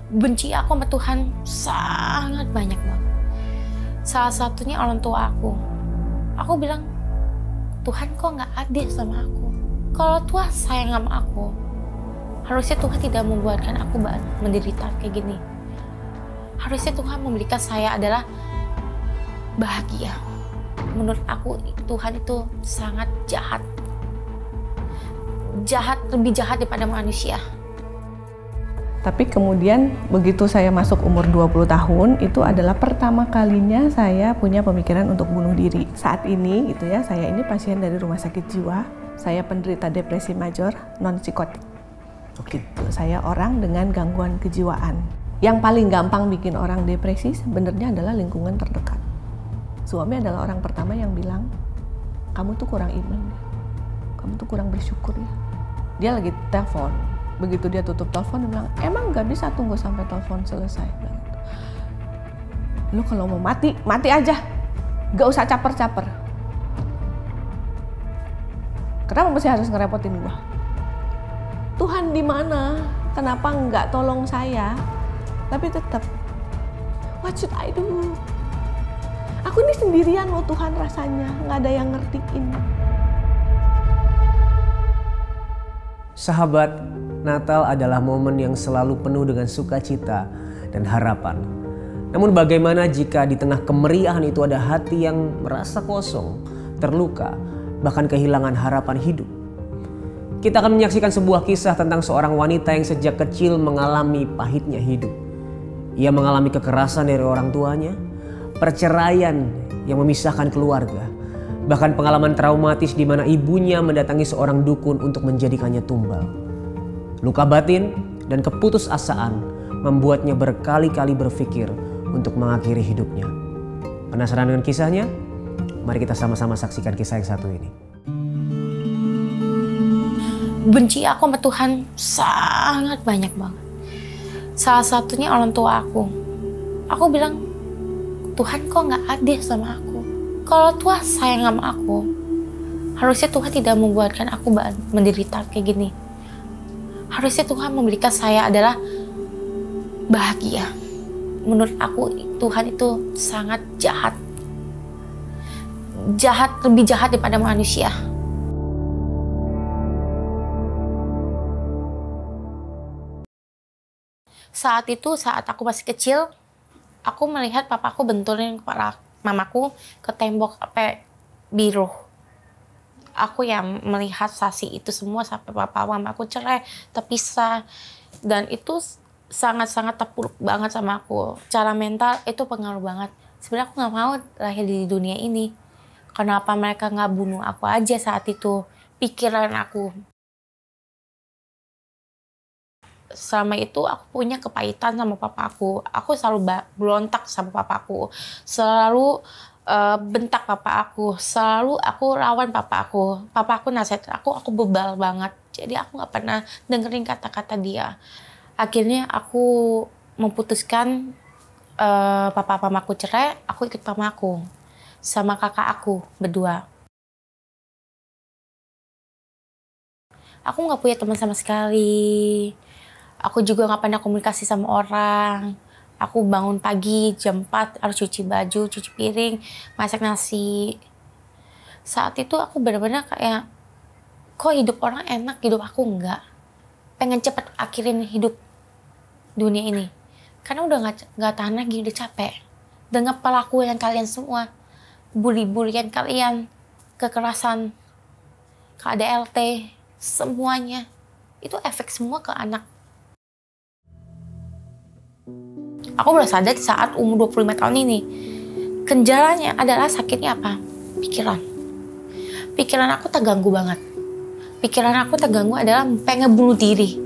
benci aku sama Tuhan sangat banyak banget. Salah satunya orang tua aku. Aku bilang, Tuhan kok nggak adil sama aku? Kalau Tuhan sayang sama aku, harusnya Tuhan tidak membuatkan aku menderita kayak gini. Harusnya Tuhan memberikan saya adalah bahagia. Menurut aku Tuhan itu sangat jahat. Lebih jahat daripada manusia. Tapi kemudian begitu saya masuk umur 20 tahun, itu adalah pertama kalinya saya punya pemikiran untuk bunuh diri. Saat ini gitu ya, saya ini pasien dari rumah sakit jiwa. Saya penderita depresi major non psikotik. Gitu. Saya orang dengan gangguan kejiwaan. Yang paling gampang bikin orang depresi sebenarnya adalah lingkungan terdekat. Suami adalah orang pertama yang bilang, kamu tuh kurang iman ya. Kamu tuh kurang bersyukur ya. Dia lagi telepon. Begitu dia tutup telepon, dia bilang, emang gak bisa tunggu sampai telepon selesai. Lu kalau mau mati, mati aja. Gak usah caper-caper. Kenapa mesti harus ngerepotin gua? Tuhan di mana? Kenapa nggak tolong saya? Tapi tetap, what should I do? Aku ini sendirian loh Tuhan rasanya, nggak ada yang ngertiin. Sahabat, Natal adalah momen yang selalu penuh dengan sukacita dan harapan. Namun bagaimana jika di tengah kemeriahan itu ada hati yang merasa kosong, terluka, bahkan kehilangan harapan hidup? Kita akan menyaksikan sebuah kisah tentang seorang wanita yang sejak kecil mengalami pahitnya hidup. Ia mengalami kekerasan dari orang tuanya, perceraian yang memisahkan keluarga, bahkan pengalaman traumatis di mana ibunya mendatangi seorang dukun untuk menjadikannya tumbal. Luka batin dan keputusasaan membuatnya berkali-kali berpikir untuk mengakhiri hidupnya. Penasaran dengan kisahnya? Mari kita sama-sama saksikan kisah yang satu ini. Benci aku sama Tuhan sangat banyak banget. Salah satunya orang tua aku. Aku bilang, Tuhan kok nggak adil sama aku? Kalau Tuhan sayang sama aku, harusnya Tuhan tidak membuatkan aku menderita kayak gini. Harusnya Tuhan memberikan saya adalah bahagia. Menurut aku Tuhan itu sangat jahat. Lebih jahat daripada manusia. Saat aku masih kecil, aku melihat papaku benturin kepala mamaku ke tembok biru. Aku yang melihat saksi itu semua sampai papa mamaku cerai, terpisah. Dan itu sangat-sangat terpuruk banget sama aku. Cara mental itu pengaruh banget. Sebenarnya aku gak mau lahir di dunia ini. Kenapa mereka gak bunuh aku aja saat itu? Pikiran aku. Selama itu aku punya kepahitan sama papaku. Aku selalu berontak sama papaku. Selalu bentak papa aku. Selalu aku lawan papa aku. Papa aku nasihat aku bebal banget. Jadi aku gak pernah dengerin kata-kata dia. Akhirnya aku memutuskan papa mamaku cerai, aku ikut mamaku. Sama kakak aku berdua. Aku gak punya teman sama sekali. Aku juga gak pernah komunikasi sama orang. Aku bangun pagi jam 4 harus cuci baju, cuci piring, masak nasi. Saat itu aku benar-benar kayak, kok hidup orang enak, hidup aku enggak. Pengen cepet akhirin hidup dunia ini. Karena udah gak tahan lagi, udah capek. Dengan pelakuan kalian semua, bully-bullyan kalian, kekerasan, KDLT, semuanya. Itu efek semua ke anak. Aku baru sadar di saat umur 25 tahun ini. Kendalanya adalah sakitnya apa? Pikiran. Pikiran aku terganggu banget. Pikiran aku terganggu adalah pengen bunuh diri.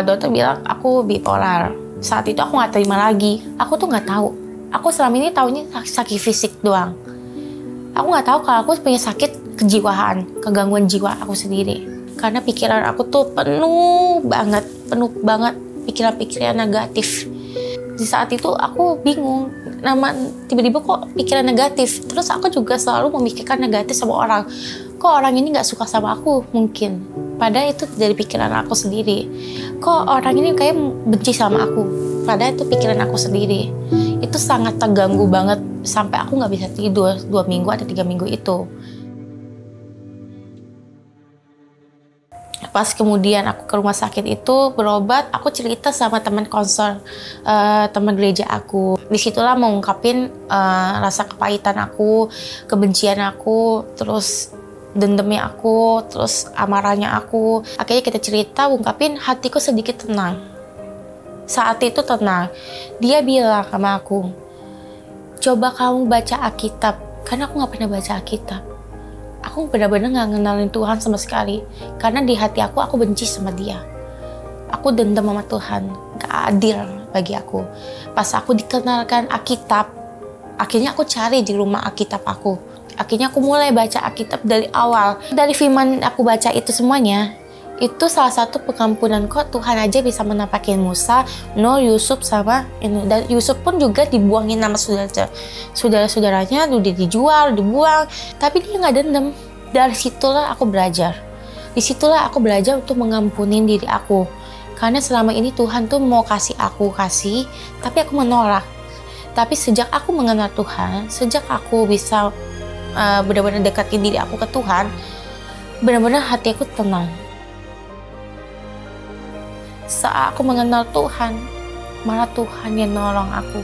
Dokter bilang aku bipolar. Saat itu aku gak terima lagi. Aku tuh gak tahu. Aku selama ini taunya sakit fisik doang. Aku gak tahu kalau aku punya sakit kejiwaan, kegangguan jiwa aku sendiri. Karena pikiran aku tuh penuh banget pikiran-pikiran negatif. Di saat itu aku bingung, tiba-tiba kok pikiran negatif. Terus aku juga selalu memikirkan negatif sama orang. Kok orang ini gak suka sama aku mungkin. Padahal itu dari pikiran aku sendiri. Kok orang ini kayak benci sama aku. padahal itu pikiran aku sendiri. Itu sangat terganggu banget sampai aku nggak bisa tidur 2 minggu atau 3 minggu itu. Pas kemudian aku ke rumah sakit itu berobat, aku cerita sama teman konselor, teman gereja aku. Disitulah mengungkapin rasa kepahitan aku, kebencian aku, terus dendamnya aku, terus amarahnya aku. Akhirnya kita cerita, ungkapin, hatiku sedikit tenang. Saat itu tenang. Dia bilang sama aku, coba kamu baca Alkitab, karena aku nggak pernah baca Alkitab. Aku benar-benar nggak ngenalin Tuhan sama sekali, karena di hati aku benci sama dia. Aku dendam sama Tuhan, gak adil bagi aku. Pas aku dikenalkan Alkitab, akhirnya aku cari di rumah Alkitab aku. Akhirnya aku mulai baca Alkitab dari awal. Dari firman aku baca itu semuanya, itu salah satu pengampunan kok Tuhan aja bisa menampakin Musa, Nuh, Yusuf sama ini. Dan Yusuf pun juga dibuangin nama saudara-saudaranya, udah dijual, dibuang, tapi dia nggak dendam. Dari situlah aku belajar. Disitulah aku belajar untuk mengampuni diri aku. Karena selama ini Tuhan tuh mau kasih, tapi aku menolak. Tapi sejak aku mengenal Tuhan, sejak aku bisa benar-benar dekatin diri aku ke Tuhan, benar-benar hati aku tenang. Saat aku mengenal Tuhan, malah Tuhan yang nolong aku.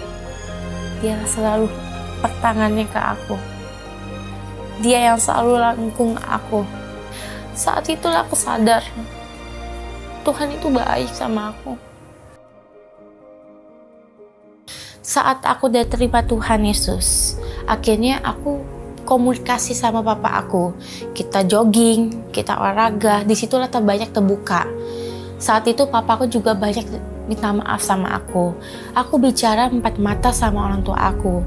Dia selalu pertangannya ke aku. Dia yang selalu rangkung aku. Saat itulah aku sadar, Tuhan itu baik sama aku. Saat aku udah terima Tuhan Yesus, akhirnya aku komunikasi sama papa aku. Kita jogging, kita olahraga, disitulah terbanyak terbuka. Saat itu papaku juga banyak minta maaf sama aku. Aku bicara 4 mata sama orang tua aku,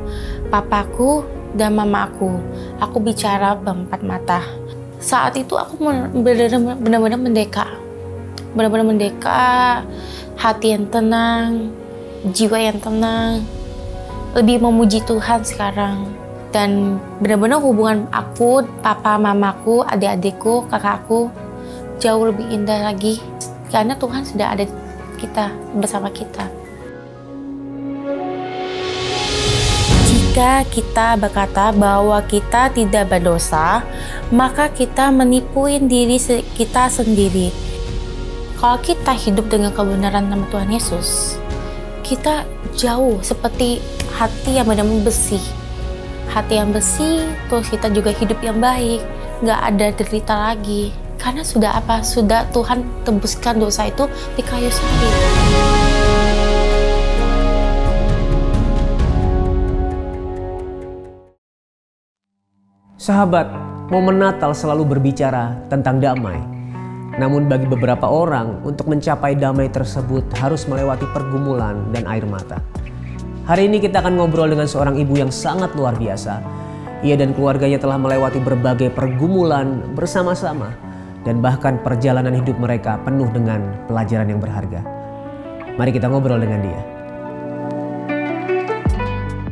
papaku dan mama aku. Aku bicara 4 mata. Saat itu aku benar-benar mendeka. Benar-benar mendeka, hati yang tenang, jiwa yang tenang. Lebih memuji Tuhan sekarang. Dan benar-benar hubungan aku, papa, mamaku, adik-adikku, kakakku jauh lebih indah lagi. Karena Tuhan sudah ada kita, bersama kita. Jika kita berkata bahwa kita tidak berdosa, maka kita menipuin diri kita sendiri. Kalau kita hidup dengan kebenaran nama Tuhan Yesus, kita jauh seperti hati yang benar-benar bersih. Hati yang bersih, terus kita juga hidup yang baik, nggak ada derita lagi. Karena sudah apa? Sudah Tuhan tebuskan dosa itu di kayu salib. Sahabat, momen Natal selalu berbicara tentang damai. Namun bagi beberapa orang, untuk mencapai damai tersebut harus melewati pergumulan dan air mata. Hari ini kita akan ngobrol dengan seorang ibu yang sangat luar biasa. Ia dan keluarganya telah melewati berbagai pergumulan bersama-sama. Dan bahkan perjalanan hidup mereka penuh dengan pelajaran yang berharga. Mari kita ngobrol dengan dia.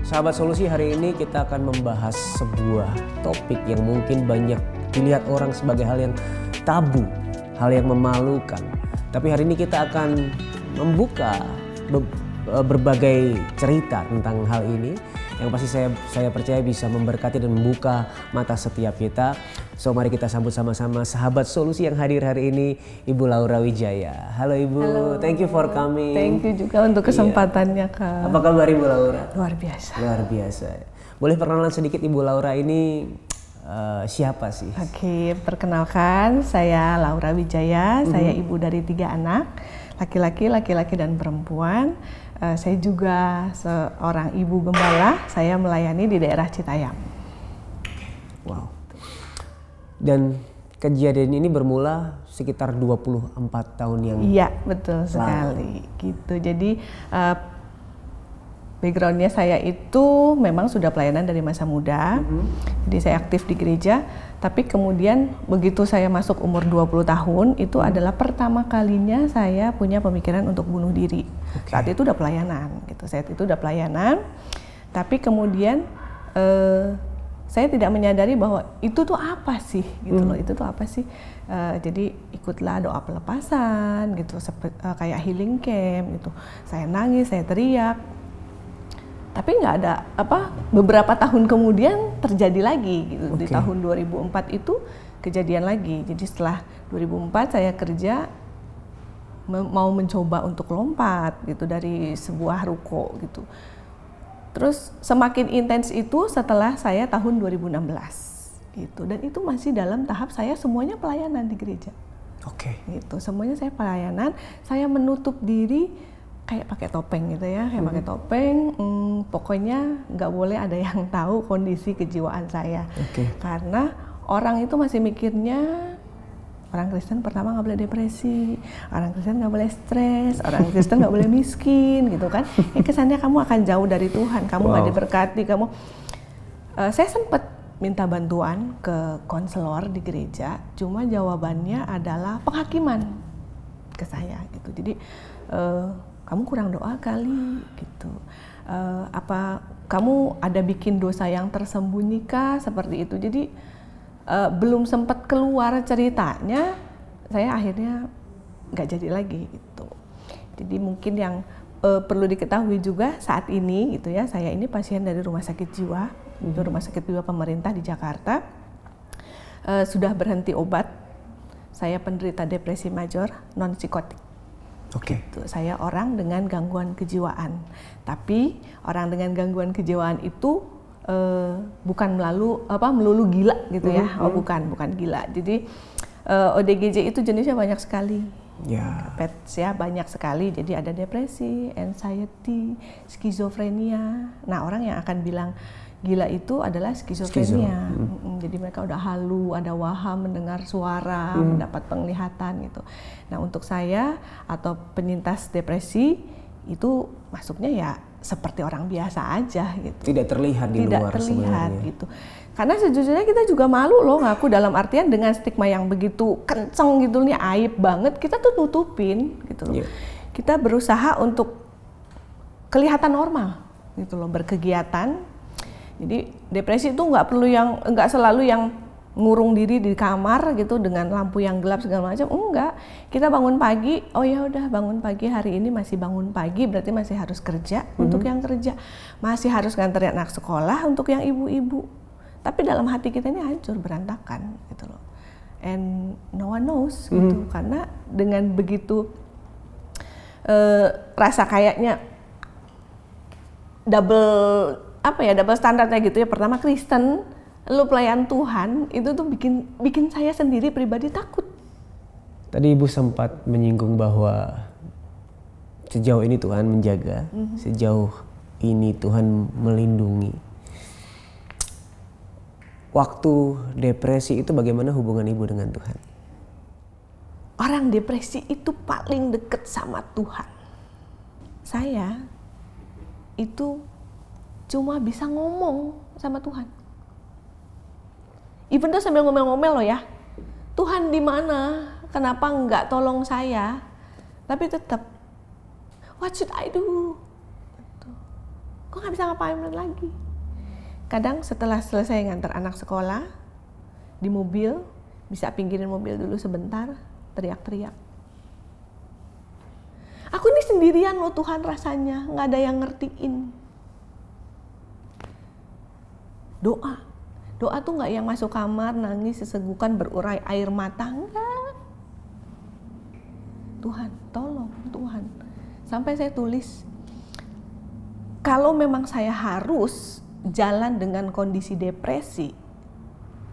Sahabat Solusi, hari ini kita akan membahas sebuah topik yang mungkin banyak dilihat orang sebagai hal yang tabu, hal yang memalukan. Tapi hari ini kita akan membuka berbagai cerita tentang hal ini yang pasti saya percaya bisa memberkati dan membuka mata setiap kita. So mari kita sambut sama-sama sahabat Solusi yang hadir hari ini, Ibu Laura Wijaya. Halo Ibu, halo. Thank you for coming. Thank you juga untuk kesempatannya Kak. Apa kabar Ibu Laura? Luar biasa. Luar biasa. Boleh perkenalan sedikit Ibu Laura ini siapa sih? Oke, perkenalkan saya Laura Wijaya, saya ibu dari 3 anak, laki-laki dan perempuan. Saya juga seorang ibu gembala, saya melayani di daerah Citayam. Wow. Dan kejadian ini bermula sekitar 24 tahun yang lalu. Iya, betul sekali. Gitu. Jadi backgroundnya saya itu memang sudah pelayanan dari masa muda. Jadi saya aktif di gereja, tapi kemudian begitu saya masuk umur 20 tahun, itu adalah pertama kalinya saya punya pemikiran untuk bunuh diri. Saat itu udah pelayanan gitu. Saat itu udah pelayanan. Tapi kemudian saya tidak menyadari bahwa itu tuh apa sih gitu loh, itu tuh apa sih. Jadi ikutlah doa pelepasan gitu, kayak healing camp gitu. Saya nangis, saya teriak, tapi nggak ada beberapa tahun kemudian terjadi lagi gitu. Di tahun 2004 itu kejadian lagi. Jadi setelah 2004 saya kerja mau mencoba untuk lompat gitu dari sebuah ruko gitu. Terus semakin intens itu setelah saya tahun 2016 gitu, dan itu masih dalam tahap saya semuanya pelayanan di gereja. Gitu, semuanya saya pelayanan, saya menutup diri kayak pakai topeng gitu ya, kayak pakai topeng. Pokoknya nggak boleh ada yang tahu kondisi kejiwaan saya, karena orang itu masih mikirnya orang Kristen pertama nggak boleh depresi, orang Kristen nggak boleh stres, orang Kristen nggak boleh miskin gitu kan. Kesannya kamu akan jauh dari Tuhan, kamu nggak diberkati, kamu. Saya sempat minta bantuan ke konselor di gereja, cuma jawabannya adalah penghakiman ke saya gitu. Jadi kamu kurang doa kali gitu. Apa kamu ada bikin dosa yang tersembunyi seperti itu. Jadi belum sempat keluar ceritanya, saya akhirnya nggak jadi lagi gitu. Jadi mungkin yang perlu diketahui juga saat ini gitu ya, saya ini pasien dari rumah sakit jiwa, itu rumah sakit jiwa pemerintah di Jakarta. Sudah berhenti obat. Saya penderita depresi major non psikotik. Gitu. Saya orang dengan gangguan kejiwaan, tapi orang dengan gangguan kejiwaan itu bukan melulu gila gitu ya. Bukan gila. Jadi ODGJ itu jenisnya banyak sekali. PETS ya banyak sekali. Jadi ada depresi, anxiety, skizofrenia. Nah, orang yang akan bilang gila itu adalah skizofrenia. Jadi mereka udah halu, ada waham, mendengar suara, mendapat penglihatan gitu. Nah, untuk saya atau penyintas depresi itu masuknya ya seperti orang biasa aja gitu. Tidak terlihat di luar sebenarnya. Gitu. Karena sejujurnya kita juga malu loh ngaku, dalam artian dengan stigma yang begitu kenceng gitu nih, aib banget, kita tuh nutupin gitu loh. Kita berusaha untuk kelihatan normal gitu loh, berkegiatan. Jadi depresi itu nggak selalu yang ngurung diri di kamar gitu dengan lampu yang gelap segala macam, enggak. Kita bangun pagi, oh ya udah bangun pagi, hari ini masih bangun pagi, berarti masih harus kerja untuk yang kerja, masih harus nganterin anak sekolah untuk yang ibu-ibu. Tapi dalam hati kita ini hancur, berantakan gitu loh. And no one knows gitu, karena dengan begitu rasa kayaknya double standarnya gitu ya. Pertama Kristen, lu pelayan Tuhan, itu tuh bikin saya sendiri pribadi takut. Tadi Ibu sempat menyinggung bahwa sejauh ini Tuhan menjaga, sejauh ini Tuhan melindungi. Waktu depresi itu bagaimana hubungan Ibu dengan Tuhan? Orang depresi itu paling deket sama Tuhan. Saya itu cuma bisa ngomong sama Tuhan. Even tuh sambil ngomel-ngomel loh ya, Tuhan di mana? Kenapa nggak tolong saya? Tapi tetap, what should I do? Kok nggak bisa ngapain lagi? Kadang setelah selesai ngantar anak sekolah, di mobil, bisa pinggirin mobil dulu sebentar, teriak-teriak. Aku ini sendirian loh Tuhan rasanya, nggak ada yang ngertiin. Doa tuh nggak yang masuk kamar, nangis, sesegukan, berurai air mata, enggak. Tuhan, tolong Tuhan. Sampai saya tulis, kalau memang saya harus jalan dengan kondisi depresi,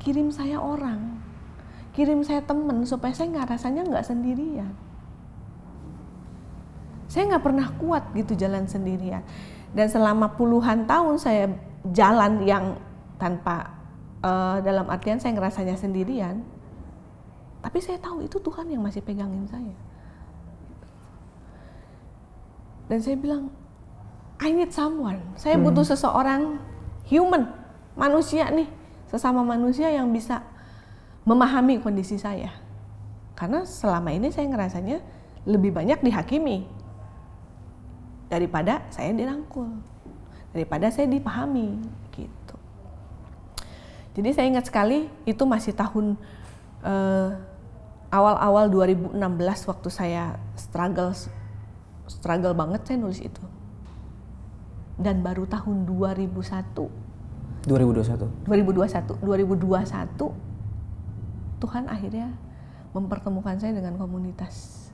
kirim saya orang, kirim saya temen, supaya saya rasanya nggak sendirian. Saya nggak pernah kuat gitu jalan sendirian. Dan selama puluhan tahun saya jalan yang tanpa dalam artian saya ngerasanya sendirian, tapi saya tahu itu Tuhan yang masih pegangin saya. Dan saya bilang, I need someone. Saya butuh seseorang, human, manusia nih, sesama manusia yang bisa memahami kondisi saya. Karena selama ini saya ngerasanya lebih banyak dihakimi daripada saya dirangkul, daripada saya dipahami gitu. Jadi saya ingat sekali itu masih tahun awal-awal 2016 waktu saya struggle banget saya nulis itu. Dan baru tahun 2021 Tuhan akhirnya mempertemukan saya dengan komunitas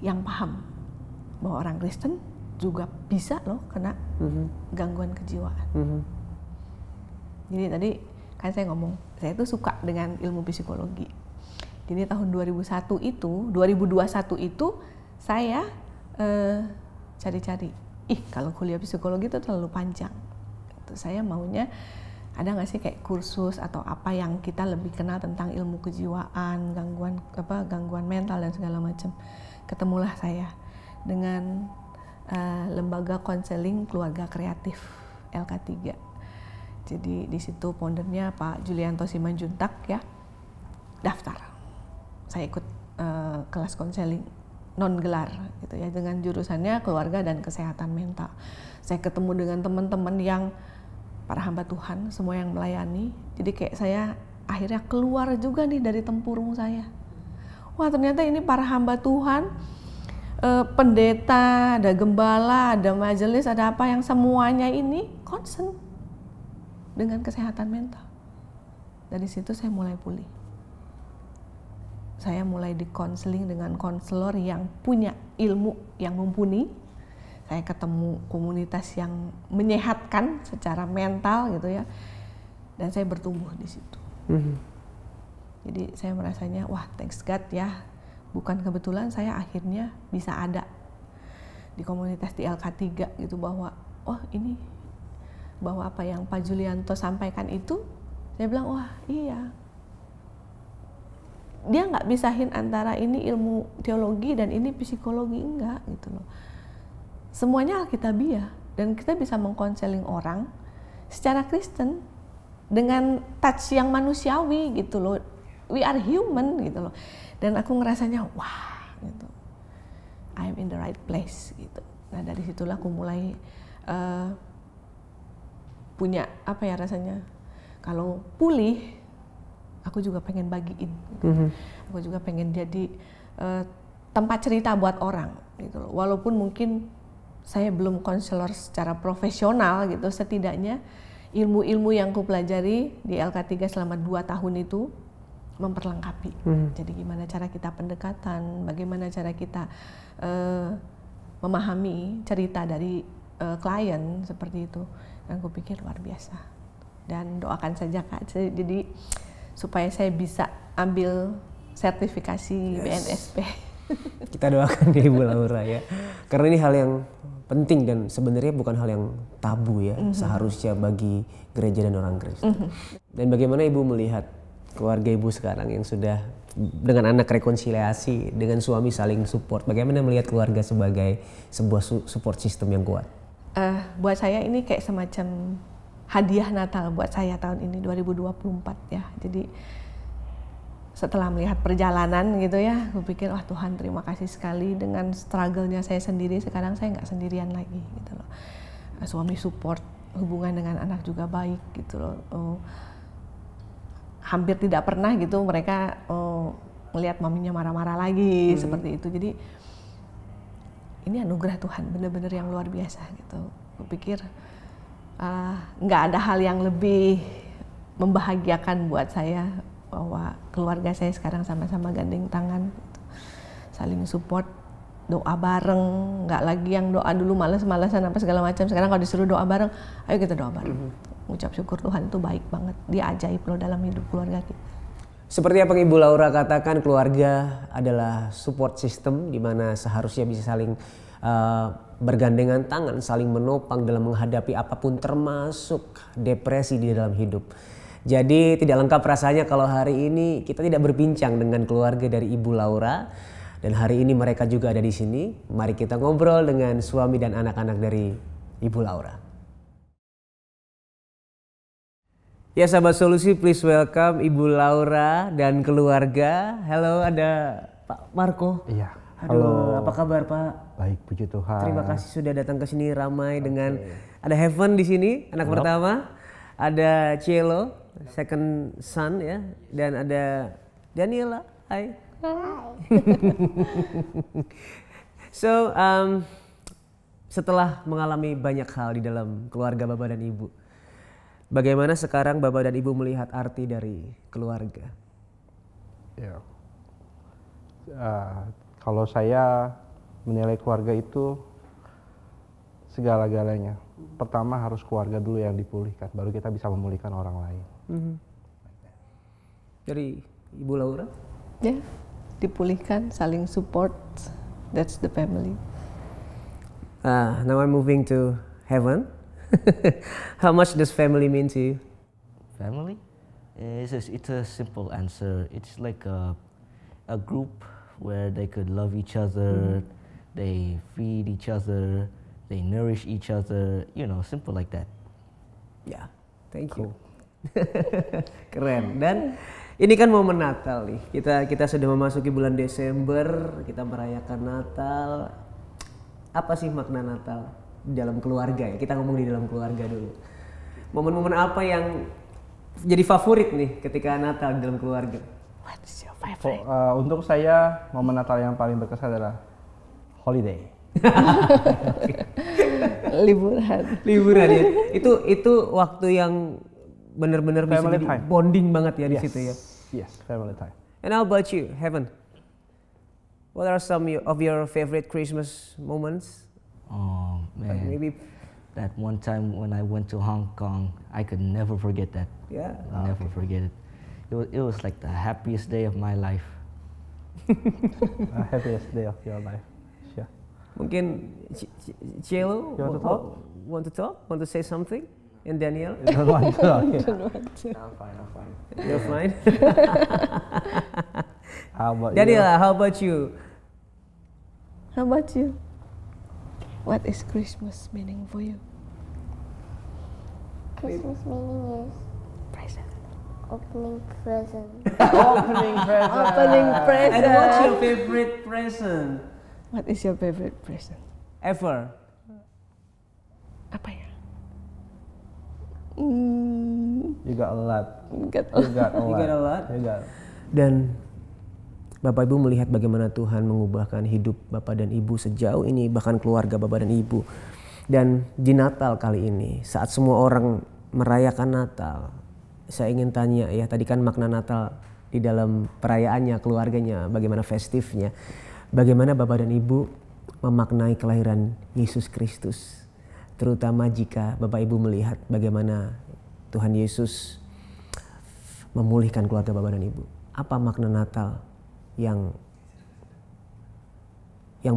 yang paham bahwa orang Kristen juga bisa loh kena gangguan kejiwaan. Jadi tadi kan saya ngomong, saya tuh suka dengan ilmu psikologi. Jadi tahun 2021 itu saya cari-cari, kalau kuliah psikologi itu terlalu panjang. Saya maunya ada nggak sih kayak kursus atau apa yang kita lebih kenal tentang ilmu kejiwaan, gangguan mental dan segala macam. Ketemulah saya dengan lembaga konseling keluarga kreatif LK3. Jadi di situ foundernya Pak Julianto Simanjuntak ya, daftar. Saya ikut kelas konseling non gelar gitu ya, dengan jurusannya keluarga dan kesehatan mental. Saya ketemu dengan teman-teman yang para hamba Tuhan, semua yang melayani. Jadi kayak saya akhirnya keluar juga nih dari tempurung saya. Wah, ternyata ini para hamba Tuhan, pendeta, ada gembala, ada majelis, ada apa yang semuanya ini concern dengan kesehatan mental. Dari situ saya mulai pulih. Saya mulai dikonseling dengan konselor yang punya ilmu yang mumpuni. Saya ketemu komunitas yang menyehatkan secara mental gitu ya. Dan saya bertumbuh di situ. Jadi saya merasanya, wah thanks God ya. Bukan kebetulan saya akhirnya bisa ada di komunitas di LK3 gitu, bahwa bahwa apa yang Pak Julianto sampaikan itu, saya bilang wah iya. Dia nggak bisahin antara ini ilmu teologi dan ini psikologi, enggak gitu loh. Semuanya alkitabiah dan kita bisa mengkonseling orang secara Kristen dengan touch yang manusiawi gitu loh. We are human gitu loh. Dan aku ngerasanya wah gitu. I'm in the right place gitu. Nah dari situlah aku mulai punya apa ya rasanya, kalau pulih aku juga pengen bagiin gitu. Aku juga pengen jadi tempat cerita buat orang gitu loh. Walaupun mungkin saya belum konselor secara profesional gitu, setidaknya ilmu-ilmu yang aku pelajari di LK3 selama 2 tahun itu memperlengkapi. Jadi gimana cara kita pendekatan, bagaimana cara kita memahami cerita dari klien seperti itu. Dan aku pikir luar biasa. Dan doakan saja Kak, jadi supaya saya bisa ambil sertifikasi BNSP. Kita doakan ya Ibu Laura ya. Karena ini hal yang penting dan sebenarnya bukan hal yang tabu ya, seharusnya bagi gereja dan orang Kristen. Dan bagaimana Ibu melihat keluarga Ibu sekarang yang sudah dengan anak rekonsiliasi, dengan suami saling support, bagaimana melihat keluarga sebagai sebuah support system yang kuat? Buat saya ini kayak semacam hadiah Natal buat saya tahun ini 2024 ya. Jadi setelah melihat perjalanan gitu ya, aku pikir wah Tuhan terima kasih sekali, dengan struggle-nya saya sendiri sekarang saya nggak sendirian lagi gitu loh. Suami support, hubungan dengan anak juga baik gitu loh. Hampir tidak pernah gitu mereka melihat maminya marah-marah lagi seperti itu. Jadi ini anugerah Tuhan, benar-benar yang luar biasa gitu. Aku pikir nggak ada hal yang lebih membahagiakan buat saya bahwa keluarga saya sekarang sama-sama gandeng tangan, gitu. Saling support, doa bareng, nggak lagi yang doa dulu males-malesan apa segala macam. Sekarang kalau disuruh doa bareng, ayo kita doa bareng. Ucap syukur Tuhan itu baik banget, dia ajaib loh dalam hidup keluarga kita. Seperti apa yang Ibu Laura katakan, keluarga adalah support system di mana seharusnya bisa saling bergandengan tangan, saling menopang dalam menghadapi apapun termasuk depresi di dalam hidup. Jadi tidak lengkap rasanya kalau hari ini kita tidak berbincang dengan keluarga dari Ibu Laura, dan hari ini mereka juga ada di sini. Mari kita ngobrol dengan suami dan anak-anak dari Ibu Laura. Ya sahabat Solusi, please welcome Ibu Laura dan keluarga. Halo, ada Pak Marco. Iya. Halo, apa kabar Pak? Baik, puji Tuhan. Terima kasih sudah datang ke sini ramai dengan ada Heaven di sini, anak pertama. Ada Cielo, second son ya, dan ada Daniela. Hai. So, setelah mengalami banyak hal di dalam keluarga Bapak dan Ibu, bagaimana sekarang Bapak dan Ibu melihat arti dari keluarga? Ya. Kalau saya menilai keluarga itu segala-galanya. Pertama harus keluarga dulu yang dipulihkan, baru kita bisa memulihkan orang lain. Dari Ibu Laura? Ya, dipulihkan, saling support. That's the family. Now I'm moving to Heaven. How much does family mean to you? Family? It's a simple answer. It's like a group where they could love each other, they feed each other, they nourish each other, simple like that. Ya, thank you. Keren. Dan ini kan momen Natal nih. Kita sudah memasuki bulan Desember, kita merayakan Natal. Apa sih makna Natal di dalam keluarga ya? Kita ngomong di dalam keluarga dulu. Momen-momen apa yang jadi favorit nih ketika Natal di dalam keluarga? What's your favorite? Untuk saya, momen Natal yang paling berkesan adalah holiday. Liburan Ya. Itu waktu yang benar-benar bisa jadi bonding banget ya di situ ya. Yes, family time. And how about you, Heaven? What are some of your favorite Christmas moments? Oh man, Like maybe that one time when I went to Hong Kong, I could never forget that. Yeah. Never forget it. It was like the happiest day of my life. Happiest day of your life. Sure. Mungkin Cielo want to talk? Want to say something? And Daniel? Don't want to. I'm fine. You're fine. How about Daniela, how about you? How about you? What is Christmas meaning for you? Christmas meaning is Present. opening present. Opening present. Opening present. And what's your favorite present What is your favorite present? ever? Apa ya? You got a lot. You got You got a lot. You got a lot? You got. Dan Bapak Ibu melihat bagaimana Tuhan mengubahkan hidup Bapak dan Ibu sejauh ini, bahkan keluarga Bapak dan Ibu. Dan di Natal kali ini, saat semua orang merayakan Natal, saya ingin tanya ya, tadi kan makna Natal di dalam perayaannya, keluarganya, bagaimana festifnya. Bagaimana Bapak dan Ibu memaknai kelahiran Yesus Kristus, terutama jika Bapak Ibu melihat bagaimana Tuhan Yesus memulihkan keluarga Bapak dan Ibu. Apa makna Natal yang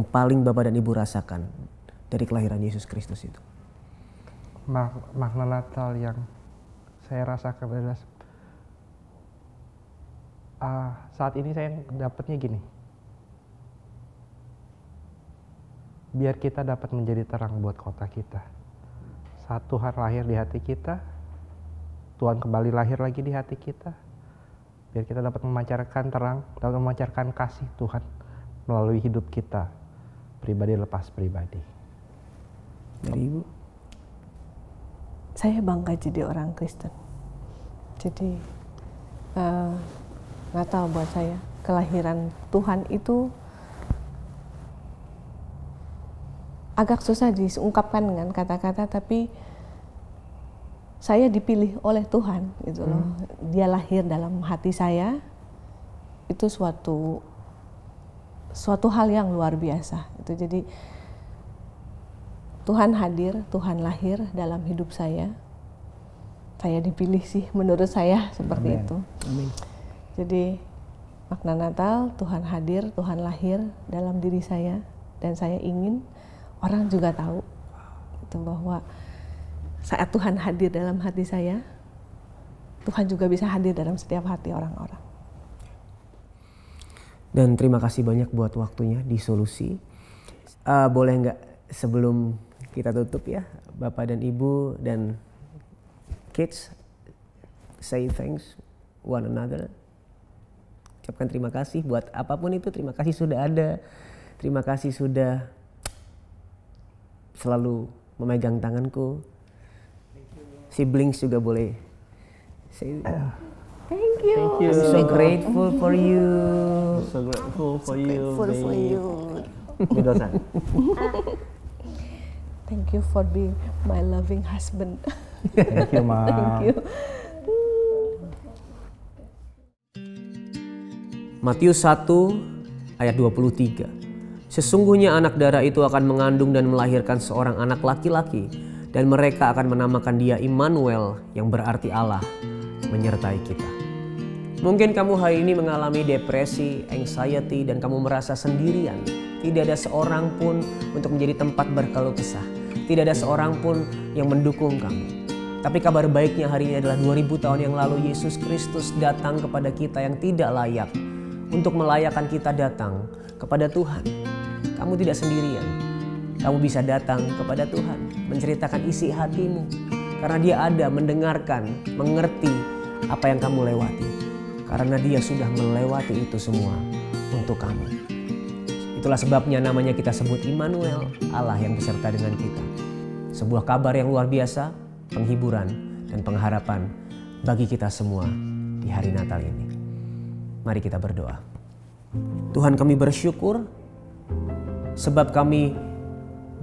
paling Bapak dan Ibu rasakan dari kelahiran Yesus Kristus itu? Makna Natal yang saya rasakan adalah saat ini saya dapatnya gini. Biar kita dapat menjadi terang buat kota kita. Saat Tuhan lahir di hati kita, Tuhan kembali lahir lagi di hati kita. Biar kita dapat memancarkan terang, dapat memancarkan kasih Tuhan melalui hidup kita, pribadi lepas pribadi. Dari Ibu? Saya bangga jadi orang Kristen. Jadi Natal buat saya, kelahiran Tuhan itu agak susah diungkapkan dengan kata-kata, tapi saya dipilih oleh Tuhan gitu loh. Dia lahir dalam hati saya. Itu suatu hal yang luar biasa. Itu jadi Tuhan hadir, Tuhan lahir dalam hidup saya. Saya dipilih sih, menurut saya seperti Amen. itu. Amin. Jadi makna Natal, Tuhan hadir, Tuhan lahir dalam diri saya, dan saya ingin orang juga tahu itu bahwa saat Tuhan hadir dalam hati saya, Tuhan juga bisa hadir dalam setiap hati orang-orang. Dan terima kasih banyak buat waktunya di Solusi. Boleh nggak sebelum kita tutup ya, Bapak dan Ibu dan kids, say thanks one another. Ucapkan terima kasih buat apapun itu. Terima kasih sudah ada. Terima kasih sudah selalu memegang tanganku. Siblings juga boleh Say, Thank you. Thank you. I'm so grateful for you. So grateful for you, Grateful for babe. you. Mido-san. Thank you for being my loving husband. Thank you, Mom. Thank you. Matius 1 ayat 23. Sesungguhnya anak darah itu akan mengandung dan melahirkan seorang anak laki-laki, dan mereka akan menamakan dia Immanuel, yang berarti Allah menyertai kita. Mungkin kamu hari ini mengalami depresi, anxiety, dan kamu merasa sendirian. Tidak ada seorang pun untuk menjadi tempat berkeluh kesah. Tidak ada seorang pun yang mendukung kamu. Tapi kabar baiknya hari ini adalah 2000 tahun yang lalu Yesus Kristus datang kepada kita yang tidak layak untuk melayakkan kita datang kepada Tuhan. Kamu tidak sendirian. Kamu bisa datang kepada Tuhan, menceritakan isi hatimu. Karena Dia ada mendengarkan, mengerti apa yang kamu lewati. Karena Dia sudah melewati itu semua untuk kamu. Itulah sebabnya namanya kita sebut Immanuel, Allah yang beserta dengan kita. Sebuah kabar yang luar biasa, penghiburan dan pengharapan bagi kita semua di hari Natal ini. Mari kita berdoa. Tuhan, kami bersyukur sebab kami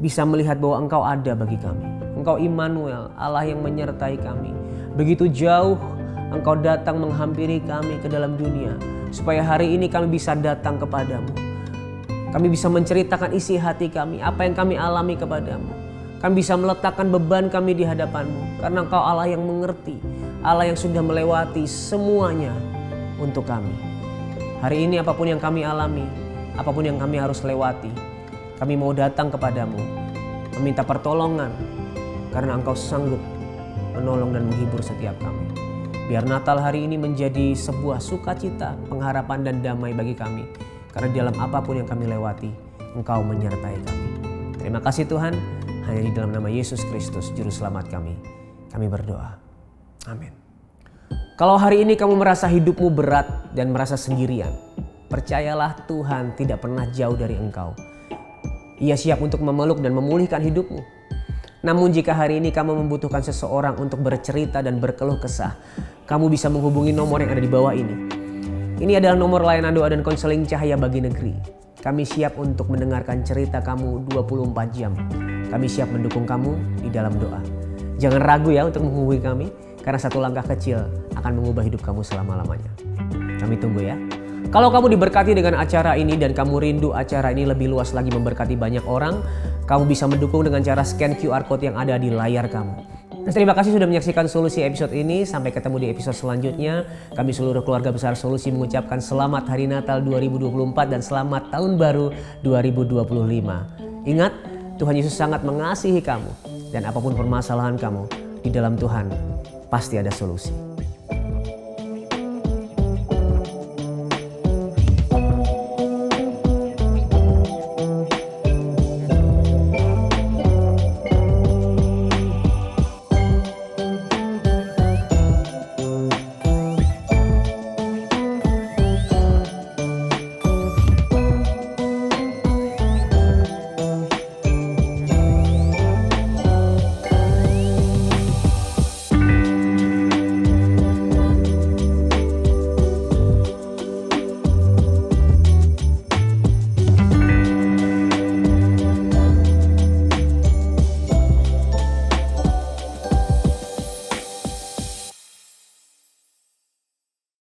bisa melihat bahwa Engkau ada bagi kami. Engkau Immanuel, Allah yang menyertai kami. Begitu jauh Engkau datang menghampiri kami ke dalam dunia, supaya hari ini kami bisa datang kepadamu. Kami bisa menceritakan isi hati kami, apa yang kami alami kepadamu. Kami bisa meletakkan beban kami di hadapanmu, karena Engkau Allah yang mengerti, Allah yang sudah melewati semuanya untuk kami. Hari ini apapun yang kami alami, apapun yang kami harus lewati, kami mau datang kepadamu, meminta pertolongan, karena Engkau sanggup menolong dan menghibur setiap kami. Biar Natal hari ini menjadi sebuah sukacita, pengharapan dan damai bagi kami. Karena di dalam apapun yang kami lewati, Engkau menyertai kami. Terima kasih Tuhan, hanya di dalam nama Yesus Kristus, Juru Selamat kami berdoa. Amin. Kalau hari ini kamu merasa hidupmu berat dan merasa sendirian, percayalah Tuhan tidak pernah jauh dari engkau. Ia siap untuk memeluk dan memulihkan hidupmu. Namun jika hari ini kamu membutuhkan seseorang untuk bercerita dan berkeluh kesah, kamu bisa menghubungi nomor yang ada di bawah ini. Ini adalah nomor layanan doa dan konseling Cahaya Bagi Negeri. Kami siap untuk mendengarkan cerita kamu 24 jam. Kami siap mendukung kamu di dalam doa. Jangan ragu ya untuk menghubungi kami, karena satu langkah kecil akan mengubah hidup kamu selama-lamanya. Kami tunggu ya. Kalau kamu diberkati dengan acara ini dan kamu rindu acara ini lebih luas lagi memberkati banyak orang, kamu bisa mendukung dengan cara scan QR Code yang ada di layar kamu. Terima kasih sudah menyaksikan Solusi episode ini. Sampai ketemu di episode selanjutnya. Kami seluruh keluarga besar Solusi mengucapkan selamat Hari Natal 2024 dan selamat Tahun Baru 2025. Ingat, Tuhan Yesus sangat mengasihi kamu. Dan apapun permasalahan kamu, di dalam Tuhan pasti ada solusi.